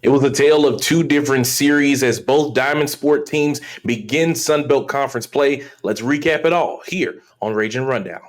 It was a tale of two different series as both Diamond Sport teams begin Sunbelt Conference play. Let's recap it all here on Ragin' Rundown.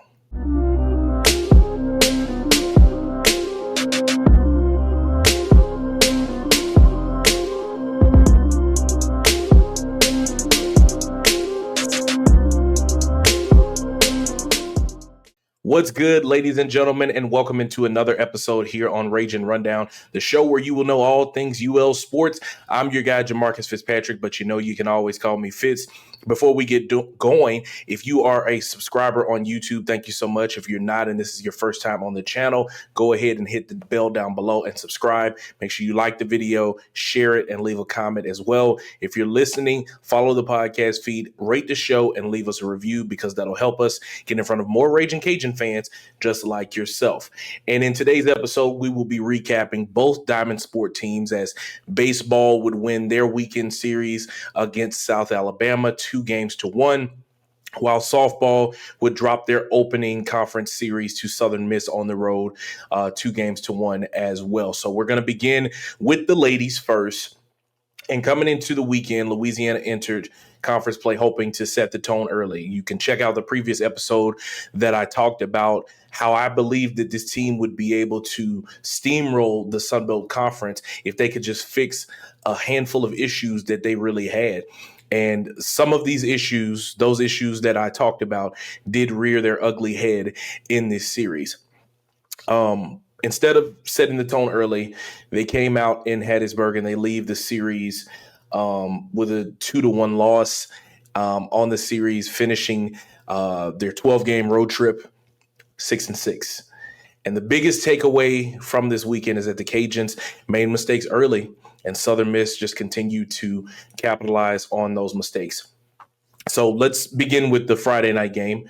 What's good, ladies and gentlemen, and welcome into another episode here on Ragin' Rundown, the show where you will know all things UL sports. I'm your guy, Jamarcus Fitzpatrick, but you know you can always call me Fitz. Before we get going, if you are a subscriber on YouTube, thank you so much. If you're not and this is your first time on the channel, go ahead and hit the bell down below and subscribe. Make sure you like the video, share it, and leave a comment as well. If you're listening, follow the podcast feed, rate the show, and leave us a review because that'll help us get in front of more Ragin' Cajun fans just like yourself. And in today's episode, we will be recapping both Diamond Sport teams as baseball would win their weekend series against South Alabama 2-1, while softball would drop their opening conference series to Southern Miss on the road 2-1 as well. So we're going to begin with the ladies first. And coming into the weekend, Louisiana entered conference play hoping to set the tone early. You can check out the previous episode that I talked about how I believe that this team would be able to steamroll the Sun Belt Conference if they could just fix a handful of issues that they really had. And some of these issues, those issues that I talked about, did rear their ugly head in this series. Instead of setting the tone early, they came out in Hattiesburg and they leave the series with a 2-1 loss on the series, finishing their 12-game road trip 6-6. And the biggest takeaway from this weekend is that the Cajuns made mistakes early, and Southern Miss just continued to capitalize on those mistakes. So let's begin with the Friday night game.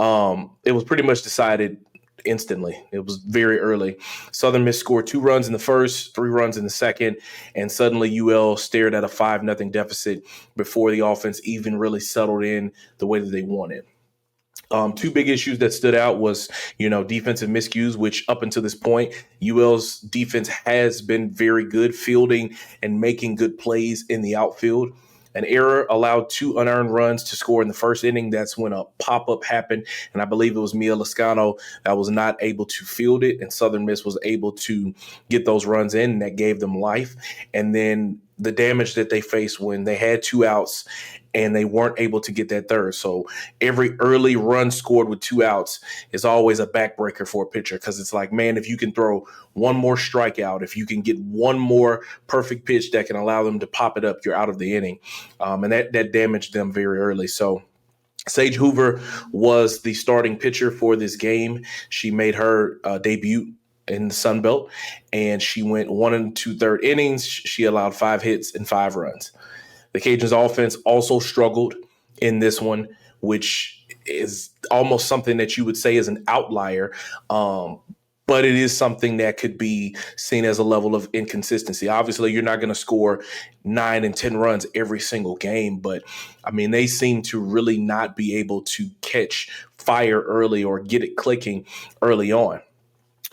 It was pretty much decided instantly. It was very early. Southern Miss scored 2 runs in the first, 3 runs in the second, and suddenly UL stared at a 5-0 deficit before the offense even really settled in the way that they wanted. 2 big issues that stood out was, defensive miscues, which up until this point, UL's defense has been very good, fielding and making good plays in the outfield. An error allowed 2 unearned runs to score in the first inning. That's when a pop-up happened, and I believe it was Mia Lascano that was not able to field it, and Southern Miss was able to get those runs in, and that gave them life. And then the damage that they faced when they had 2 outs and they weren't able to get that third. So every early run scored with 2 outs is always a backbreaker for a pitcher because it's like, man, if you can throw one more strikeout, if you can get one more perfect pitch that can allow them to pop it up, you're out of the inning. And that damaged them very early. So Sage Hoover was the starting pitcher for this game. She made her debut in the Sun Belt, and she went 1 2/3 innings. She allowed 5 hits and 5 runs. The Cajuns offense also struggled in this one, which is almost something that you would say is an outlier, but it is something that could be seen as a level of inconsistency. Obviously, you're not going to score 9 and 10 runs every single game, but, they seem to really not be able to catch fire early or get it clicking early on.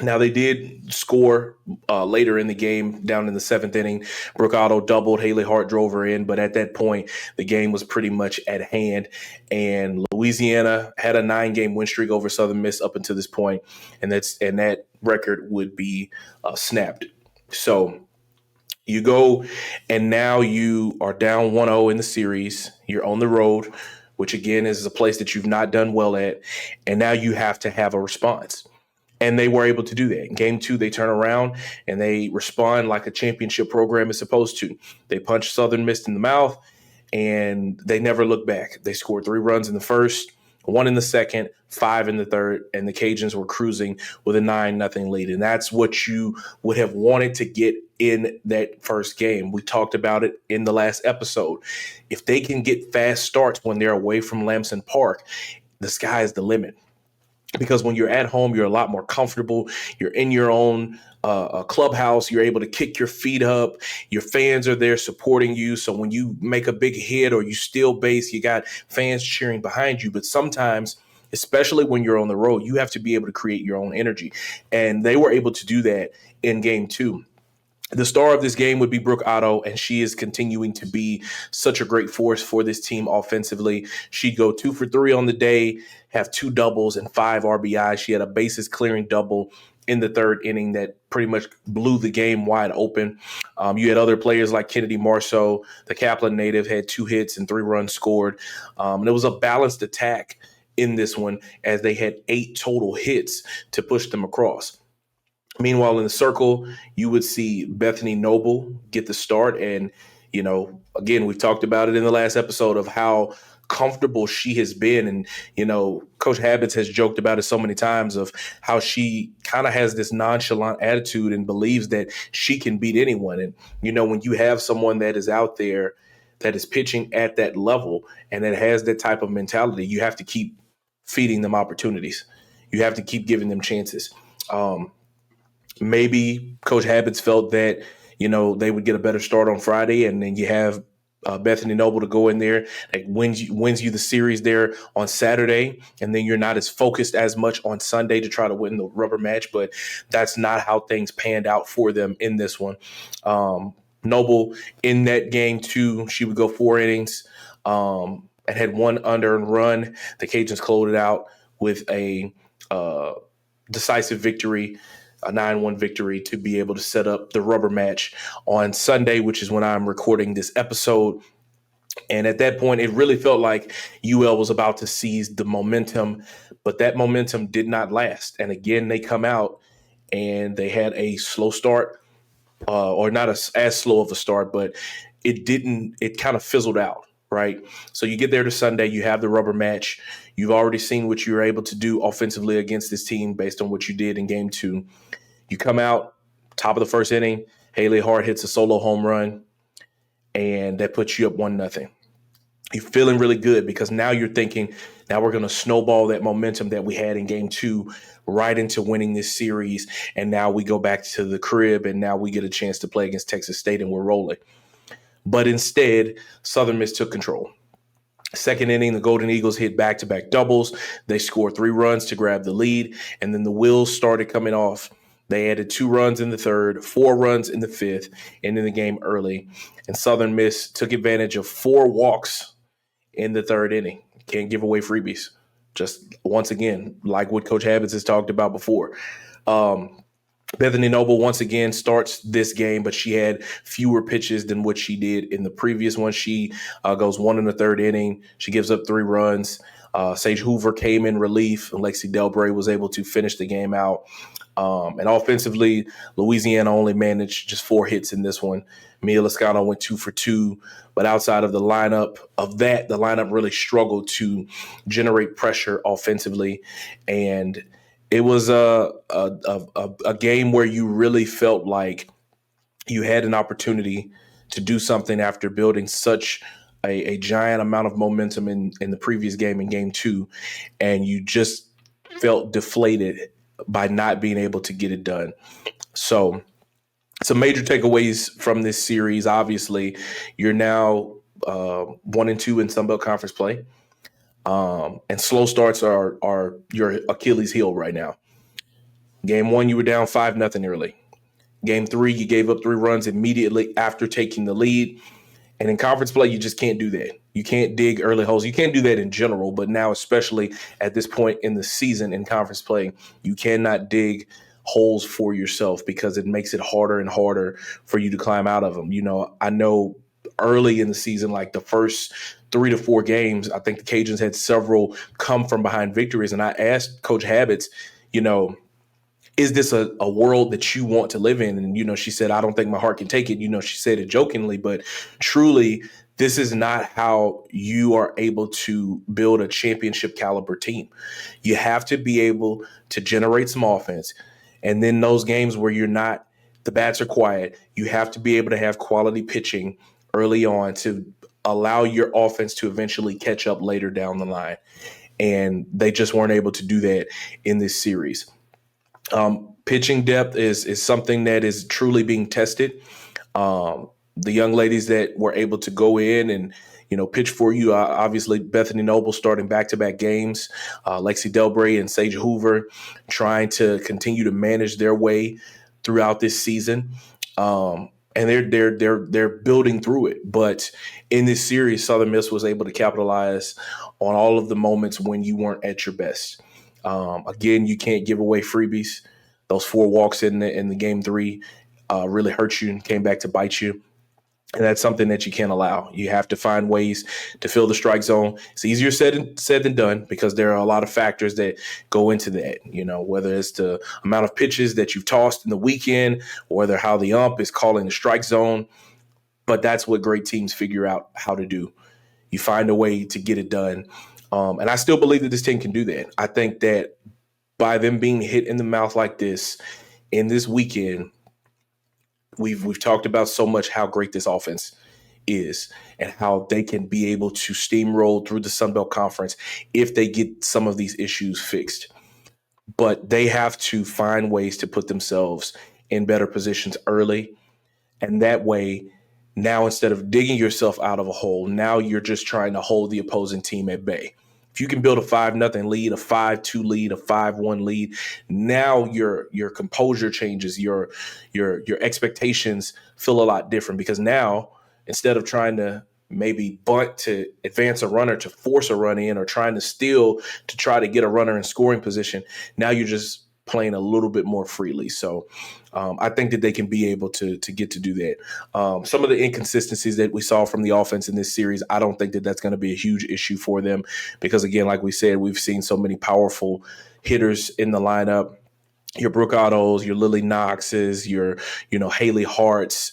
Now, they did score later in the game, down in the 7th inning. Brooke Otto doubled. Haley Hart drove her in. But at that point, the game was pretty much at hand. And Louisiana had a 9-game win streak over Southern Miss up until this point, and that record would be snapped. So you go, and now you are down 1-0 in the series. You're on the road, which, again, is a place that you've not done well at. And now you have to have a response. And they were able to do that. In Game 2, they turn around and they respond like a championship program is supposed to. They punch Southern Miss in the mouth, and they never look back. They scored 3 runs in the first, 1 in the second, 5 in the third, and the Cajuns were cruising with a 9-0 lead. And that's what you would have wanted to get in that first game. We talked about it in the last episode. If they can get fast starts when they're away from Lamson Park, the sky is the limit. Because when you're at home, you're a lot more comfortable. You're in your own clubhouse. You're able to kick your feet up. Your fans are there supporting you. So when you make a big hit or you steal base, you got fans cheering behind you. But sometimes, especially when you're on the road, you have to be able to create your own energy. And they were able to do that in Game 2. The star of this game would be Brooke Otto, and she is continuing to be such a great force for this team offensively. She'd go 2 for 3 on the day, have 2 doubles and 5 RBIs. She had a bases clearing double in the third inning that pretty much blew the game wide open. You had other players like Kennedy Marceau, the Kaplan native, had 2 hits and 3 runs scored. And it was a balanced attack in this one as they had 8 total hits to push them across. Meanwhile, in the circle, you would see Bethany Noble get the start. And, again, we've talked about it in the last episode of how comfortable she has been. And, Coach Habits has joked about it so many times of how she kind of has this nonchalant attitude and believes that she can beat anyone. And, when you have someone that is out there that is pitching at that level and that has that type of mentality, you have to keep feeding them opportunities. You have to keep giving them chances. Maybe Coach Habits felt that, they would get a better start on Friday, and then you have Bethany Noble to go in there, like wins you the series there on Saturday, and then you're not as focused as much on Sunday to try to win the rubber match. But that's not how things panned out for them in this one. Noble in that game too, she would go 4 innings and had 1 unearned run. The Cajuns closed it out with a decisive victory, a 9-1 victory to be able to set up the rubber match on Sunday, which is when I'm recording this episode. And at that point, it really felt like UL was about to seize the momentum, but that momentum did not last. And again, they come out and they had a slow start, or not as slow of a start, but it kind of fizzled out. Right. So you get there to Sunday, you have the rubber match. You've already seen what you were able to do offensively against this team based on what you did in game 2. You come out, top of the first inning, Haley Hart hits a solo home run, and that puts you up 1-0. You're feeling really good because now you're thinking, now we're going to snowball that momentum that we had in game 2 right into winning this series. And now we go back to the crib, and now we get a chance to play against Texas State, and we're rolling. But instead, Southern Miss took control. Second inning, the Golden Eagles hit back-to-back doubles. They scored 3 runs to grab the lead, and then the wheels started coming off. They added 2 runs in the third, 4 runs in the fifth, ending the game early. And Southern Miss took advantage of 4 walks in the third inning. Can't give away freebies. Just once again, like what Coach Habits has talked about before. Bethany Noble once again starts this game, but she had fewer pitches than what she did in the previous one. She goes 1 in the third inning. She gives up 3 runs. Sage Hoover came in relief, and Lexi Delbray was able to finish the game out. And offensively, Louisiana only managed just 4 hits in this one. Mia Lascano went 2 for 2, but outside of the lineup, the lineup really struggled to generate pressure offensively. And it was a game where you really felt like you had an opportunity to do something after building such a giant amount of momentum in the previous game, in game 2, and you just felt deflated by not being able to get it done. So some major takeaways from this series. Obviously, you're now 1-2 in Sun Belt Conference play. And slow starts are your Achilles heel right now. Game 1, you were down 5-0 early. Game 3, you gave up 3 runs immediately after taking the lead. And in conference play, you just can't do that. You can't dig early holes. You can't do that in general, but now especially at this point in the season in conference play, you cannot dig holes for yourself because it makes it harder and harder for you to climb out of them. I know early in the season, like the first 3 to 4 games, I think the Cajuns had several come from behind victories. And I asked Coach Habits, is this a world that you want to live in? And, she said, I don't think my heart can take it. She said it jokingly, but truly, this is not how you are able to build a championship caliber team. You have to be able to generate some offense. And then those games where the bats are quiet, you have to be able to have quality pitching early on to allow your offense to eventually catch up later down the line. And they just weren't able to do that in this series. Pitching depth is something that is truly being tested. The young ladies that were able to go in and, pitch for you, obviously Bethany Noble starting back-to-back games, Lexi Delbray and Sage Hoover trying to continue to manage their way throughout this season. And they're building through it. But in this series, Southern Miss was able to capitalize on all of the moments when you weren't at your best. Again, you can't give away freebies. Those 4 walks in the game 3 really hurt you and came back to bite you. And that's something that you can't allow. You have to find ways to fill the strike zone. It's easier said than done because there are a lot of factors that go into that. Whether it's the amount of pitches that you've tossed in the weekend, or whether how the ump is calling the strike zone. But that's what great teams figure out how to do. You find a way to get it done. And I still believe that this team can do that. I think that by them being hit in the mouth like this in this weekend, we've talked about so much how great this offense is and how they can be able to steamroll through the Sun Belt Conference if they get some of these issues fixed. But they have to find ways to put themselves in better positions early. And that way, now instead of digging yourself out of a hole, now you're just trying to hold the opposing team at bay. If you can build a 5-0 lead, a 5-2 lead, a 5-1 lead, now your composure changes, your expectations feel a lot different because now instead of trying to maybe bunt to advance a runner to force a run in or trying to steal to try to get a runner in scoring position, now you're just playing a little bit more freely. So I think that they can be able to get to do that. Some of the inconsistencies that we saw from the offense in this series, I don't think that that's going to be a huge issue for them because, again, like we said, we've seen so many powerful hitters in the lineup. Your Brooke Ottos, your Lily Knoxes, your Haley Harts.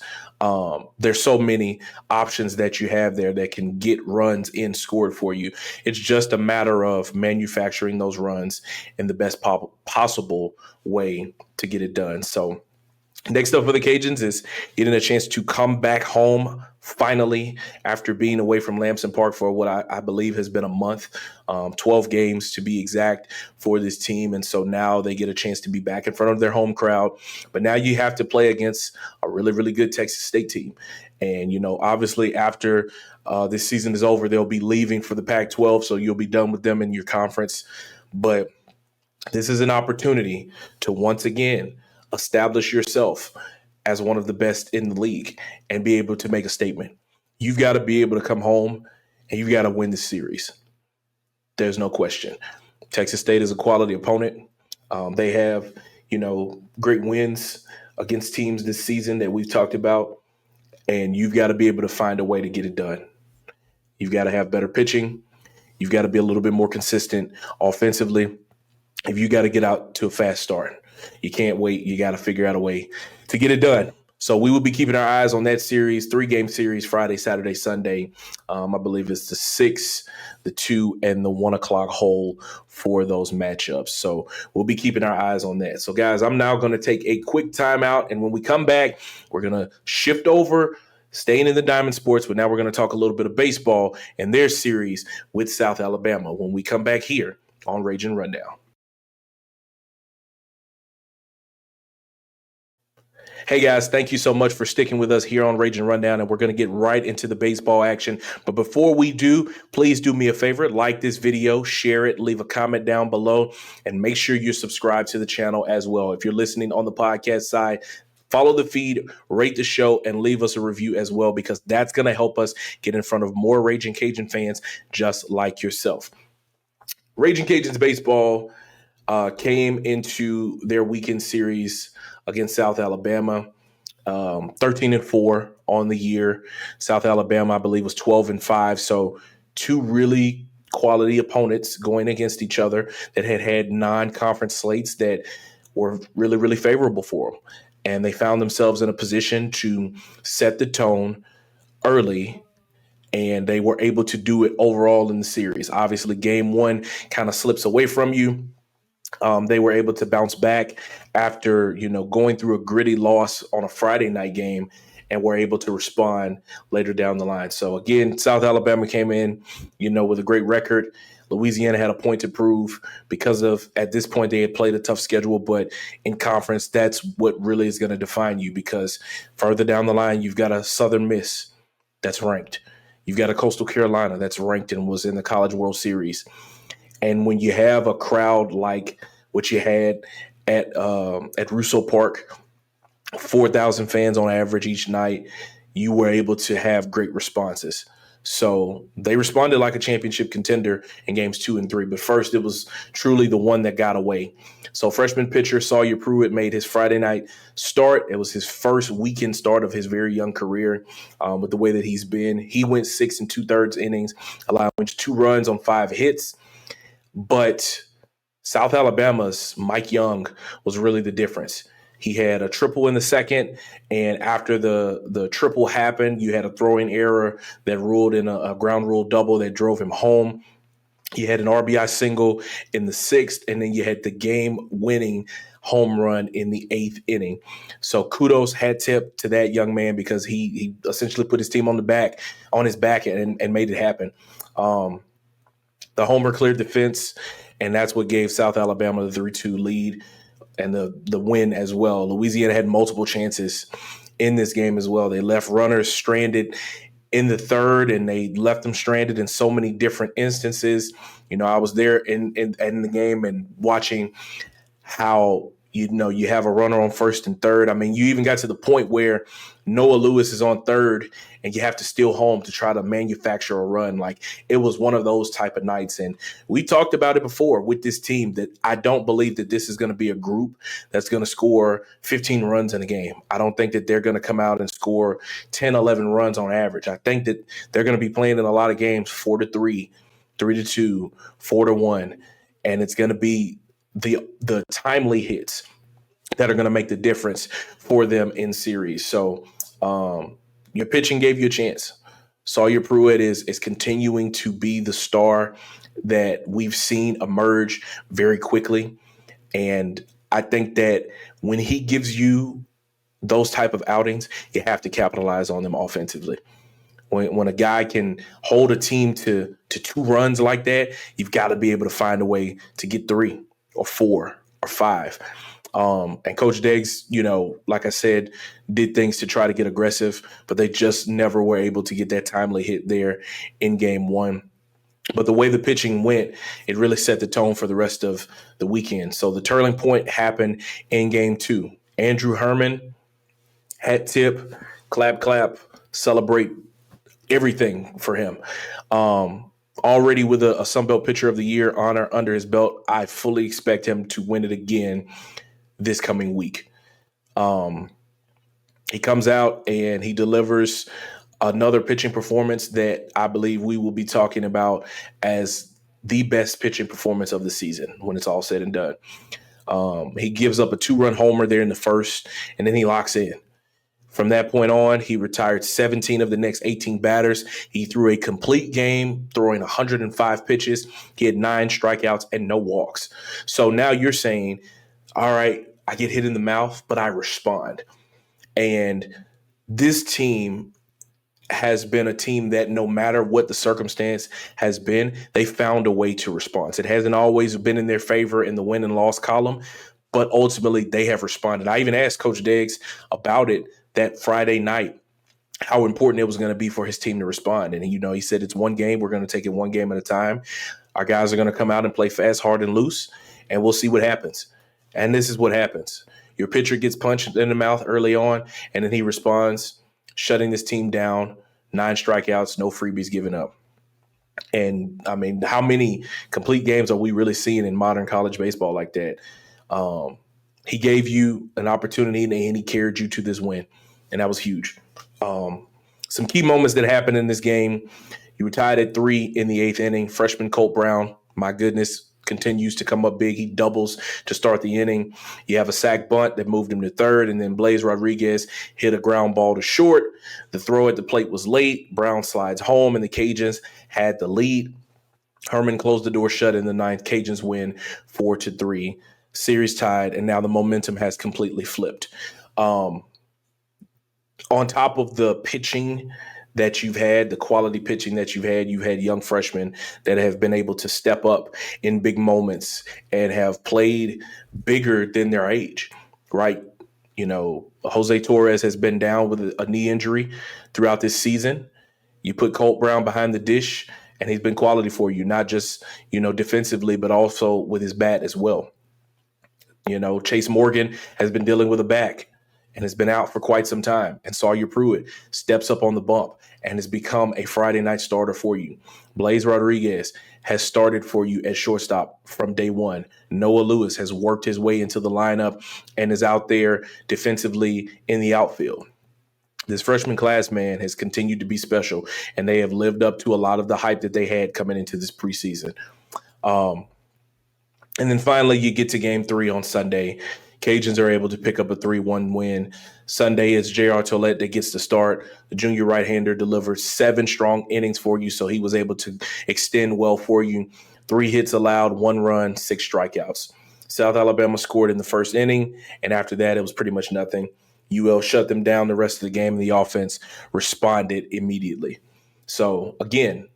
There's so many options that you have there that can get runs in scored for you. It's just a matter of manufacturing those runs in the best possible way to get it done. So next up for the Cajuns is getting a chance to come back home finally after being away from Lamson Park for what I believe has been a month, 12 games to be exact for this team. And so now they get a chance to be back in front of their home crowd. But now you have to play against a really, really good Texas State team. And, obviously after this season is over, they'll be leaving for the Pac-12. So you'll be done with them in your conference. But this is an opportunity to once again establish yourself as one of the best in the league and be able to make a statement. You've got to be able to come home and you've got to win this series. There's no question. Texas State is a quality opponent. They have, great wins against teams this season that we've talked about, and you've got to be able to find a way to get it done. You've got to have better pitching. You've got to be a little bit more consistent offensively. If you got to get out to a fast start, you can't wait. You got to figure out a way to get it done. So we will be keeping our eyes on that series, 3-game series, Friday, Saturday, Sunday. I believe it's the 6, the 2, and the 1 o'clock hole for those matchups. So we'll be keeping our eyes on that. So, guys, I'm now going to take a quick timeout. And when we come back, we're going to shift over, staying in the Diamond Sports, but now we're going to talk a little bit of baseball and their series with South Alabama when we come back here on Ragin' Rundown. Hey guys, thank you so much for sticking with us here on Ragin' Rundown, and we're going to get right into the baseball action. But before we do, please do me a favor, like this video, share it, leave a comment down below, and make sure you're subscribed to the channel as well. If you're listening on the podcast side, follow the feed, rate the show, and leave us a review as well, because that's going to help us get in front of more Ragin' Cajun fans just like yourself. Ragin' Cajuns baseball came into their weekend series against South Alabama, 13-4 on the year. South Alabama, I believe, was 12-5. So 2 really quality opponents going against each other that had non-conference slates that were really, really favorable for them. And they found themselves in a position to set the tone early, and they were able to do it overall in the series. Obviously, game 1 kind of slips away from you. They were able to bounce back after, going through a gritty loss on a Friday night game, and were able to respond later down the line. So again, South Alabama came in, with a great record. Louisiana had a point to prove because of, at this point, they had played a tough schedule, but in conference, that's what really is going to define you, because further down the line, you've got a Southern Miss that's ranked. You've got a Coastal Carolina that's ranked and was in the College World Series. And when you have a crowd like what you had at Russo Park, 4,000 fans on average each night, you were able to have great responses. So they responded like a championship contender in games 2 and 3. But first, it was truly the one that got away. So freshman pitcher Sawyer Pruitt made his Friday night start. It was his first weekend start of his very young career. With the way that he's been, he went 6 2/3 innings, allowing 2 runs on 5 hits. But South Alabama's Mike Young was really the difference. He had a triple in the second, and after the triple happened, you had a throwing error that ruled in a ground rule double that drove him home. He had an RBI single in the 6th, and then you had the game-winning home run in the 8th inning. So kudos, hat tip to that young man, because he essentially put his team on his back and made it happen. The homer cleared the fence, and that's what gave South Alabama the 3-2 lead and the win as well. Louisiana had multiple chances in this game as well. They left runners stranded in the 3rd, and they left them stranded in so many different instances. I was there in the game and watching how you have a runner on 1st and 3rd. I mean, you even got to the point where Noah Lewis is on 3rd and you have to steal home to try to manufacture a run. Like, it was one of those type of nights. And we talked about it before with this team, that I don't believe that this is going to be a group that's going to score 15 runs in a game. I don't think that they're going to come out and score 10, 11 runs on average. I think that they're going to be playing in a lot of games 4-3, 3-2, 4-1. And it's going to be the timely hits that are going to make the difference for them in series. So your pitching gave you a chance. Sawyer Pruitt is continuing to be the star that we've seen emerge very quickly. And I think that when he gives you those type of outings, you have to capitalize on them offensively. When a guy can hold a team to 2 runs like that, you've got to be able to find a way to get 3 or 4 or 5. And Coach Deggs, like I said, did things to try to get aggressive, but they just never were able to get that timely hit there in game 1. But the way the pitching went, it really set the tone for the rest of the weekend. So the turning point happened in game 2. Andrew Herrmann, hat tip, clap, clap, celebrate everything for him. Already with a Sunbelt Pitcher of the Year honor under his belt, I fully expect him to win it again this coming week. He comes out and he delivers another pitching performance that I believe we will be talking about as the best pitching performance of the season when it's all said and done. He gives up a 2-run homer there in the 1st, and then he locks in. From that point on, he retired 17 of the next 18 batters. He threw a complete game, throwing 105 pitches. He had 9 strikeouts and no walks. So now you're saying, all right, I get hit in the mouth, but I respond. And this team has been a team that no matter what the circumstance has been, they found a way to respond. It hasn't always been in their favor in the win and loss column, but ultimately they have responded. I even asked Coach Deggs about it that Friday night, how important it was going to be for his team to respond. And, he said, it's one game. We're going to take it one game at a time. Our guys are going to come out and play fast, hard, and loose, and we'll see what happens. And this is what happens. Your pitcher gets punched in the mouth early on, and then he responds, shutting this team down, 9 strikeouts, no freebies given up. And, I mean, how many complete games are we really seeing in modern college baseball like that? He gave you an opportunity, and he carried you to this win, and that was huge. Some key moments that happened in this game. You were tied at 3 in the 8th inning. Freshman Colt Brown, my goodness, continues to come up big. He doubles to start the inning. You have a sac bunt that moved him to 3rd, and then Blaze Rodriguez hit a ground ball to short. The throw at the plate was late. Brown slides home, and the Cajuns had the lead. Herrmann closed the door shut in the 9th. Cajuns win 4-3. Series tied, and now the momentum has completely flipped. On top of the pitching that you've had, the quality pitching that you've had young freshmen that have been able to step up in big moments and have played bigger than their age, right? Jose Torres has been down with a knee injury throughout this season. You put Colt Brown behind the dish, and he's been quality for you, not just, defensively, but also with his bat as well. Chase Morgan has been dealing with a back and has been out for quite some time. And Sawyer Pruitt steps up on the bump and has become a Friday night starter for you. Blaze Rodriguez has started for you at shortstop from day one. Noah Lewis has worked his way into the lineup and is out there defensively in the outfield. This freshman class, man, has continued to be special, and they have lived up to a lot of the hype that they had coming into this preseason. And then finally, you get to game 3 on Sunday. Cajuns are able to pick up a 3-1 win. Sunday, it's J.R. Tollett that gets the start. The junior right-hander delivered 7 strong innings for you, so he was able to extend well for you. 3 hits allowed, 1 run, 6 strikeouts. South Alabama scored in the first inning, and after that, it was pretty much nothing. UL shut them down the rest of the game, and the offense responded immediately. So, again,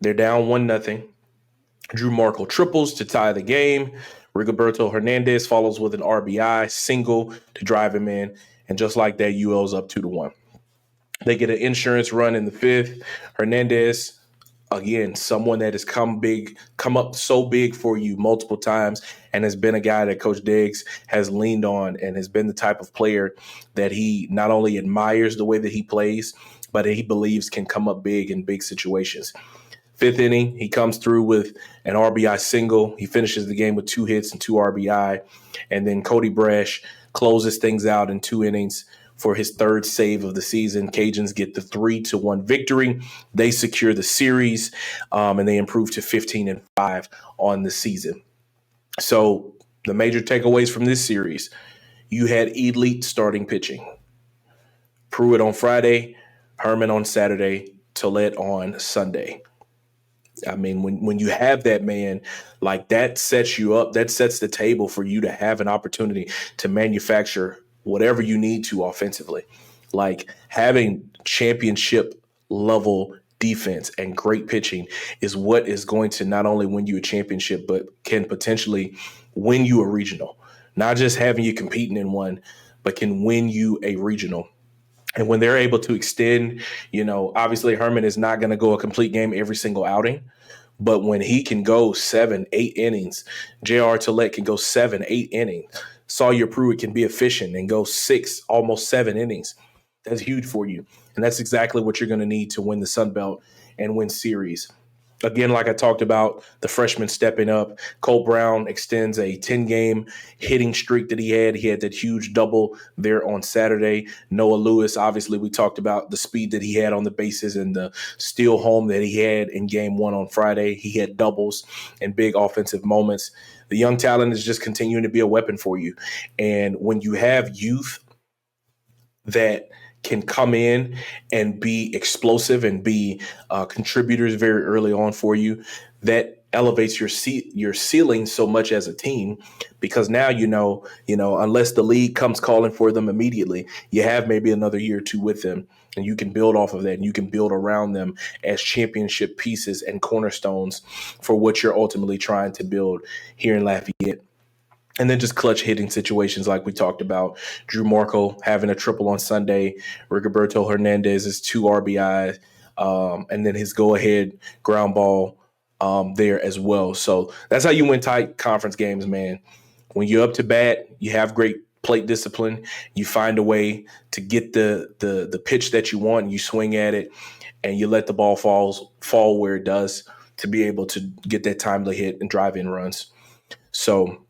they're down 1-0. Drew Markle triples to tie the game. Rigoberto Hernandez follows with an RBI single to drive him in. And just like that, UL's up 2-1. They get an insurance run in the 5th. Hernandez, again, someone that has come up so big for you multiple times and has been a guy that Coach Diggs has leaned on and has been the type of player that he not only admires the way that he plays, but he believes can come up big in big situations. 5th inning, he comes through with an RBI single. He finishes the game with 2 hits and 2 RBI. And then Cody Brasch closes things out in 2 innings for his 3rd save of the season. Cajuns get the 3-1 victory. They secure the series, and they improve to 15-5 on the season. So the major takeaways from this series, you had elite starting pitching. Pruitt on Friday, Herrmann on Saturday, Tollett on Sunday. I mean, when you have that, man, like that sets you up, that sets the table for you to have an opportunity to manufacture whatever you need to offensively. Like having championship level defense and great pitching is what is going to not only win you a championship, but can potentially win you a regional. Not just having you competing in one, but can win you a regional. And when they're able to extend, obviously Herrmann is not going to go a complete game every single outing. But when he can go 7-8 innings, J.R. Tollett can go 7-8 innings. Sawyer Pruitt can be efficient and go 6, almost 7 innings. That's huge for you. And that's exactly what you're going to need to win the Sun Belt and win series. Again, like I talked about, the freshman stepping up. Colt Brown extends a 10-game hitting streak that he had. He had that huge double there on Saturday. Noah Lewis, obviously, we talked about the speed that he had on the bases and the steal home that he had in game 1 on Friday. He had doubles and big offensive moments. The young talent is just continuing to be a weapon for you. And when you have youth that can come in and be explosive and be contributors very early on for you, that elevates your ceiling so much as a team, because now unless the league comes calling for them immediately, you have maybe another year or 2 with them, and you can build off of that, and you can build around them as championship pieces and cornerstones for what you're ultimately trying to build here in Lafayette. And then just clutch hitting situations like we talked about. Drew Markle having a triple on Sunday. Rigoberto Hernandez's 2 RBIs. And then his go-ahead ground ball there as well. So that's how you win tight conference games, man. When you're up to bat, you have great plate discipline. You find a way to get the pitch that you want, and you swing at it, and you let the ball fall where it does to be able to get that timely hit and drive in runs. So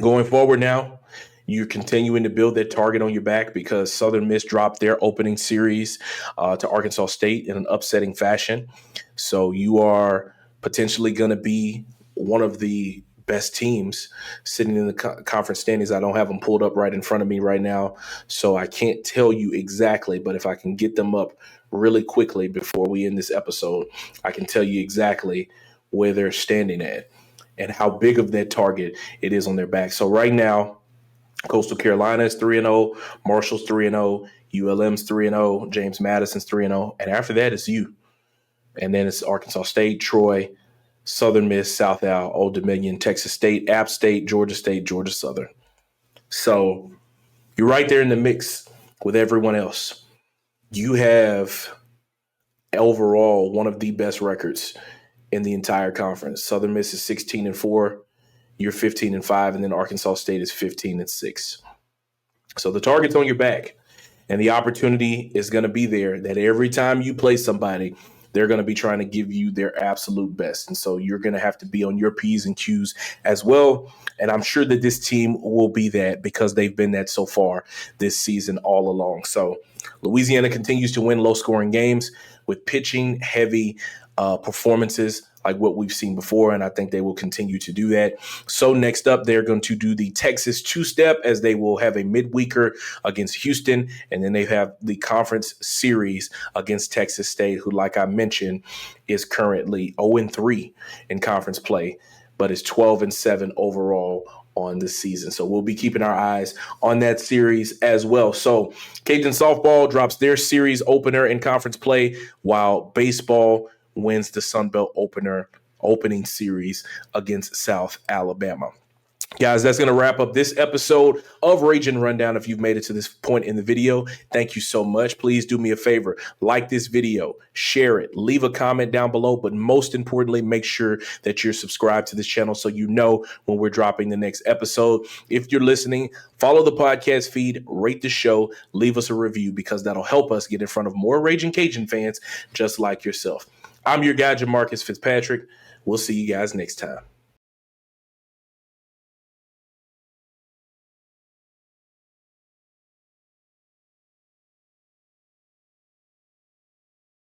going forward now, you're continuing to build that target on your back, because Southern Miss dropped their opening series to Arkansas State in an upsetting fashion. So you are potentially going to be one of the best teams sitting in the conference standings. I don't have them pulled up right in front of me right now, so I can't tell you exactly, but if I can get them up really quickly before we end this episode, I can tell you exactly where they're standing at and how big of that target it is on their back. So right now, Coastal Carolina is 3-0, Marshall's 3-0, ULM's 3-0, James Madison's 3-0, and after that it's you. And then it's Arkansas State, Troy, Southern Miss, South Al, Old Dominion, Texas State, App State, Georgia Southern. So you're right there in the mix with everyone else. You have overall one of the best records in the entire conference. Southern Miss is 16-4, you're 15-5, and then Arkansas State is 15-6. So the target's on your back. And the opportunity is going to be there that every time you play somebody, they're going to be trying to give you their absolute best. And so you're going to have to be on your P's and Q's as well. And I'm sure that this team will be that because they've been that so far this season all along. So Louisiana continues to win low-scoring games with pitching heavy performances like what we've seen before, and I think they will continue to do that. So next up, they're going to do the Texas two-step as they will have a midweeker against Houston, and then they have the conference series against Texas State, who, like I mentioned, is currently 0-3 in conference play, but is 12-7 overall on the season. So we'll be keeping our eyes on that series as well. So Cajun softball drops their series opener in conference play, while baseball wins the Sun Belt opening series against South Alabama. Guys, that's going to wrap up this episode of Ragin' Rundown. If you've made it to this point in the video, thank you so much. Please do me a favor. Like this video, share it, leave a comment down below, but most importantly, make sure that you're subscribed to this channel so you know when we're dropping the next episode. If you're listening, follow the podcast feed, rate the show, leave us a review because that'll help us get in front of more Ragin' Cajun fans just like yourself. I'm your guy, Jamarcus Fitzpatrick. We'll see you guys next time.